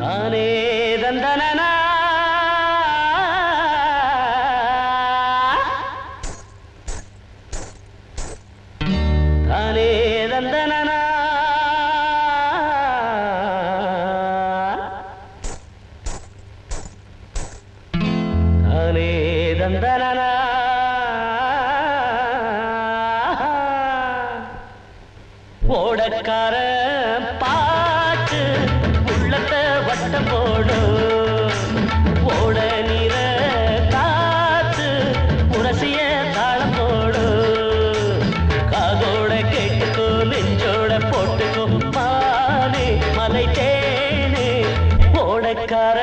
தானே தந்தனனா தானே தந்தனனா தானே தந்தனனா ஓடக்கார பாட்டு உள்ளத்தை வட்டம் போடும் ஓட நீர காத்து உரசிய தாளம் போடும் காதோட கேட்டுக்கோ நெஞ்சோட போட்டுக்கோ மானே மலை தேனே ஓடக்கார